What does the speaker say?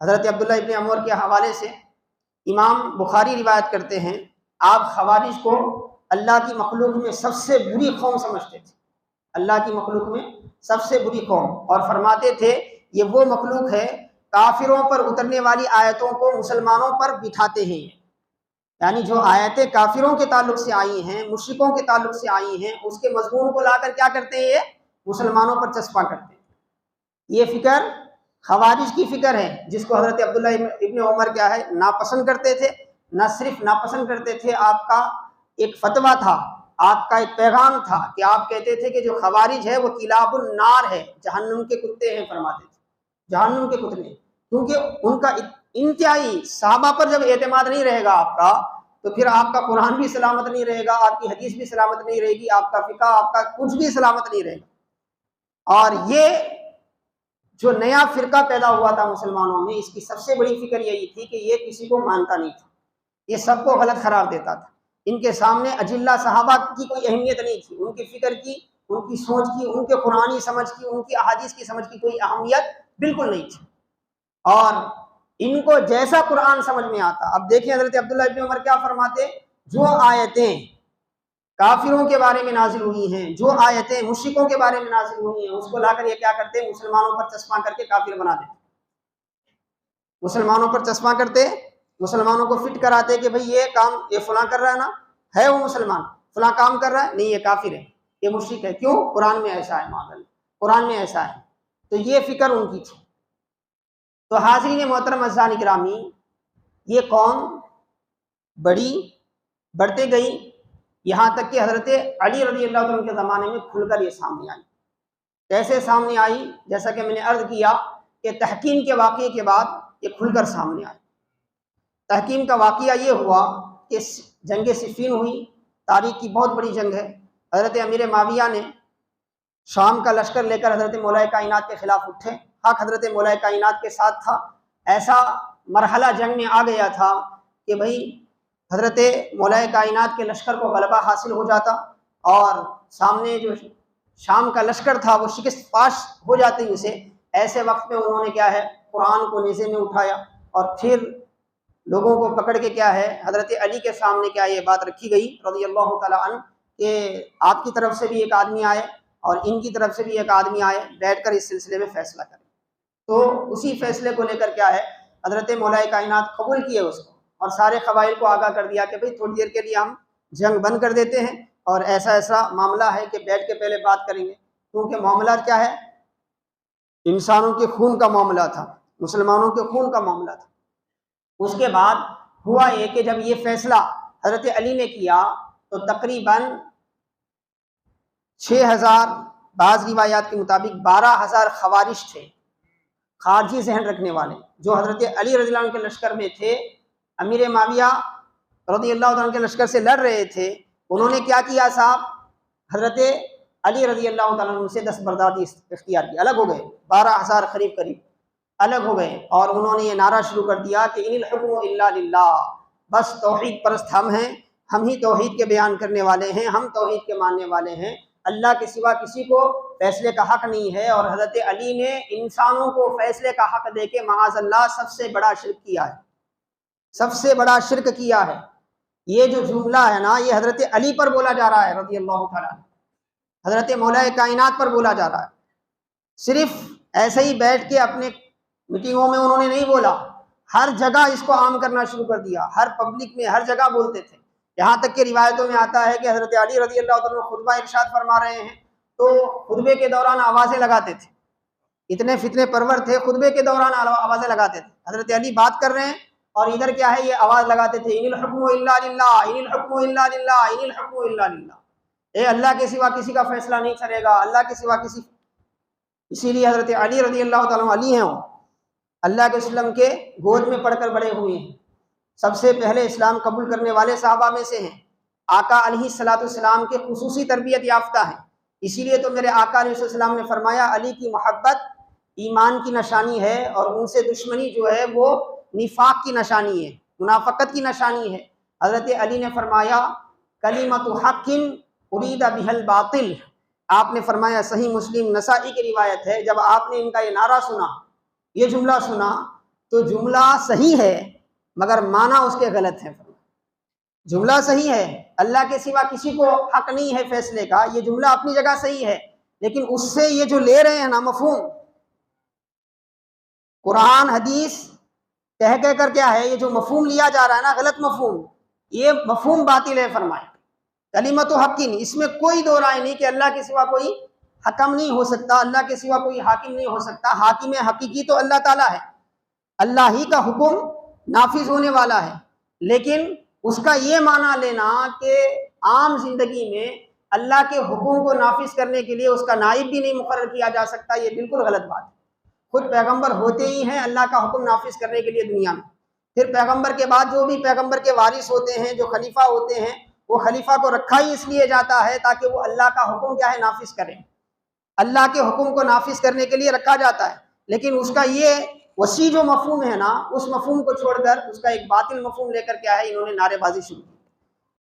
حضرت عبداللہ ابن عمر کے حوالے سے امام بخاری روایت کرتے ہیں، آپ خوارج کو اللہ کی مخلوق میں سب سے بری قوم سمجھتے تھے، اللہ کی مخلوق میں سب سے بری قوم، اور فرماتے تھے یہ وہ مخلوق ہے کافروں پر اترنے والی آیتوں کو مسلمانوں پر بٹھاتے ہیں، یعنی جو آیتیں کافروں کے تعلق سے آئی ہیں، مشرکوں کے تعلق سے آئی ہیں، اس کے مضمون کو لا کر کیا کرتے ہیں، یہ مسلمانوں پر چسپاں کرتے ہیں۔ یہ فکر خوارج کی فکر ہے، جس کو حضرت عبداللہ ابن عمر کیا ہے ناپسند کرتے تھے۔ نہ صرف ناپسند کرتے تھے، آپ کا ایک فتویٰ تھا، آپ کا ایک پیغام تھا کہ آپ کہتے تھے کہ جو خوارج ہے وہ کلاب النار ہے، جہنم کے کتے ہیں، فرماتے تھے جہنم کے کتے ہیں، کیونکہ ان کا انتہائی صحابہ پر جب اعتماد نہیں رہے گا آپ کا، تو پھر آپ کا قرآن بھی سلامت نہیں رہے گا، آپ کی حدیث بھی سلامت نہیں رہے گی، آپ کا فقہ، آپ کا کچھ بھی سلامت نہیں رہے گا۔ اور یہ جو نیا فرقہ پیدا ہوا تھا مسلمانوں میں، اس کی سب سے بڑی فکر یہی تھی کہ یہ کسی کو مانتا نہیں تھا، یہ سب کو غلط قرار دیتا تھا، ان کے سامنے اجلہ صحابہ کی کوئی اہمیت نہیں تھی، ان کی فکر کی، ان کی سوچ کی، ان کے قرآنی سمجھ کی، ان کی احادیث کی سمجھ کی کوئی اہمیت بالکل نہیں تھی، اور ان کو جیسا قرآن سمجھ میں آتا۔ اب دیکھیں حضرت عبداللہ ابن عمر کیا فرماتے، جو آیتیں کافروں کے بارے میں نازل ہوئی ہیں، جو آیتیں مشرکوں کے بارے میں نازل ہوئی ہیں، اس کو لا کر یہ کیا کرتے ہیں، مسلمانوں پر چسپاں کر کے کافر بنا دیتے، مسلمانوں پر چسپاں کرتے، مسلمانوں کو فٹ کراتے کہ بھئی یہ کام یہ فلاں کر رہا ہے نا، ہے وہ مسلمان، فلاں کام کر رہا ہے، نہیں یہ کافر ہے، یہ مشرک ہے، کیوں؟ قرآن میں ایسا ہے، معاذ اللہ، قرآن میں ایسا ہے۔ تو یہ فکر ان کی تھی۔ تو حاضرین محترم اعزائے گرامی، یہ قوم بڑھتے گئی، یہاں تک کہ حضرت علی رضی اللہ عنہ کے زمانے میں کھل کر یہ سامنے آئی۔ کیسے سامنے آئی؟ جیسا کہ میں نے عرض کیا کہ تحکیم کے واقعے کے بعد یہ کھل کر سامنے آئی۔ تحکیم کا واقعہ یہ ہوا کہ جنگ صفین ہوئی، تاریخ کی بہت بڑی جنگ ہے۔ حضرت امیر معاویہ نے شام کا لشکر لے کر حضرت مولا کائنات کے خلاف اٹھے، حق حضرت مولا کائنات کے ساتھ تھا۔ ایسا مرحلہ جنگ میں آ گیا تھا کہ بھئی حضرت مولا کائنات کے لشکر کو غلبہ حاصل ہو جاتا، اور سامنے جو شام کا لشکر تھا وہ شکست پاش ہو جاتی اسے۔ ایسے وقت میں انہوں نے کیا ہے، قرآن کو نیزے میں اٹھایا، اور پھر لوگوں کو پکڑ کے کیا ہے، حضرت علی کے سامنے کیا یہ بات رکھی گئی رضی اللہ تعالیٰ عنہ کہ آپ کی طرف سے بھی ایک آدمی آئے اور ان کی طرف سے بھی ایک آدمی آئے، بیٹھ کر اس سلسلے میں فیصلہ کریں۔ تو اسی فیصلے کو لے کر کیا ہے، حضرت مولا کائنات قبول کیے اس کو، اور سارے قبائل کو آگاہ کر دیا کہ بھئی تھوڑی دیر کے لیے ہم جنگ بند کر دیتے ہیں، اور ایسا ایسا معاملہ ہے کہ بیٹھ کے پہلے بات کریں گے، کیونکہ معاملہ کیا ہے، انسانوں کے خون کا معاملہ تھا، مسلمانوں کے خون کا معاملہ تھا۔ اس کے بعد ہوا یہ کہ جب یہ فیصلہ حضرت علی نے کیا تو تقریباً 6000، بعض روایات کے مطابق 12000 خوارج تھے، خارجی ذہن رکھنے والے، جو حضرت علی رضی اللہ عنہ کے لشکر میں تھے، امیر معاویہ رضی اللہ عنہ کے لشکر سے لڑ رہے تھے۔ انہوں نے کیا کیا صاحب، حضرت علی رضی اللہ تعالیٰ عنہ سے دستبرداری اختیار کی، الگ ہو گئے، 12000 قریب الگ ہو گئے، اور انہوں نے یہ نعرہ شروع کر دیا کہ ان الحکم الا للہ، بس توحید پرست ہم ہیں، ہم ہی توحید کے بیان کرنے والے ہیں، ہم توحید کے ماننے والے ہیں، اللہ کے سوا کسی کو فیصلے کا حق نہیں ہے۔ اور حضرت علی نے انسانوں کو فیصلے کا حق دے کے معاذ اللہ سب سے بڑا شرک کیا ہے، سب سے بڑا شرک کیا ہے۔ یہ جو جملہ ہے نا، یہ حضرت علی پر بولا جا رہا ہے رضی اللہ تعالیٰ عنہ، حضرت مولا کائنات پر بولا جا رہا ہے۔ صرف ایسے ہی بیٹھ کے اپنے میٹنگوں میں انہوں نے نہیں بولا، ہر جگہ اس کو عام کرنا شروع کر دیا، ہر پبلک میں ہر جگہ بولتے تھے، یہاں تک کہ روایتوں میں آتا ہے کہ حضرت علی رضی اللہ عنہ خطبہ ارشاد فرما رہے ہیں تو خطبے کے دوران آوازیں لگاتے تھے، اتنے فتنے پرور تھے، خطبے کے دوران آوازیں لگاتے تھے۔ حضرت علی بات کر رہے ہیں اور ادھر کیا ہے، یہ آواز لگاتے تھے، ان الحکم الا للہ، ان الحکم الا للہ، ان الحکم الا للہ، اے اللہ کے سوا کسی کا فیصلہ نہیں کرے گا، اللہ کے سوا کسی۔ اسی لیے حضرت علی رضی اللہ تعالیٰ علی ہیں، وہ اللہ کے وسلم کے گود میں پڑھ کر بڑے ہوئے ہیں، سب سے پہلے اسلام قبول کرنے والے صحابہ میں سے ہیں، آقا علیہ الصلوۃ والسلام کے خصوصی تربیت یافتہ ہیں۔ اسی لیے تو میرے آقا علیہ السلام نے فرمایا علی کی محبت ایمان کی نشانی ہے، اور ان سے دشمنی جو ہے وہ نفاق کی نشانی ہے، منافقت کی نشانی ہے۔ حضرت علی نے فرمایا کلمۃ حق ارید بہ الباطل، آپ نے فرمایا، صحیح مسلم نسائی کی روایت ہے، جب آپ نے ان کا یہ نعرہ سنا، یہ جملہ سنا، تو جملہ صحیح ہے مگر معنی اس کے غلط ہے. جملہ صحیح ہے، اللہ کے سوا کسی کو حق نہیں ہے فیصلے کا، یہ جملہ اپنی جگہ صحیح ہے، لیکن اس سے یہ جو لے رہے ہیں نا مفہوم، قرآن حدیث کہہ کر کیا ہے، یہ جو مفہوم لیا جا رہا ہے نا غلط مفہوم، یہ مفہوم باطل ہے. فرمائے کلمت حقین، اس میں کوئی دو رائے نہیں کہ اللہ کے سوا کوئی حکم نہیں ہو سکتا، اللہ کے سوا کوئی حاکم نہیں ہو سکتا. حاکم حقیقی تو اللہ تعالیٰ ہے، اللہ ہی کا حکم نافذ ہونے والا ہے، لیکن اس کا یہ معنی لینا کہ عام زندگی میں اللہ کے حکم کو نافذ کرنے کے لیے اس کا نائب بھی نہیں مقرر کیا جا سکتا، یہ بالکل غلط بات ہے. خود پیغمبر ہوتے ہی ہیں اللہ کا حکم نافذ کرنے کے لیے دنیا میں، پھر پیغمبر کے بعد جو بھی پیغمبر کے وارث ہوتے ہیں، جو خلیفہ ہوتے ہیں، وہ خلیفہ کو رکھا ہی اس لیے جاتا ہے تاکہ وہ اللہ کا حکم کیا ہے نافذ کریں. اللہ کے حکم کو نافذ کرنے کے لیے رکھا جاتا ہے، لیکن اس کا یہ وسیع جو مفہوم ہے نا، اس مفہوم کو چھوڑ کر اس کا ایک باطل مفہوم لے کر کیا ہے انہوں نے نعرے بازی شروع کی.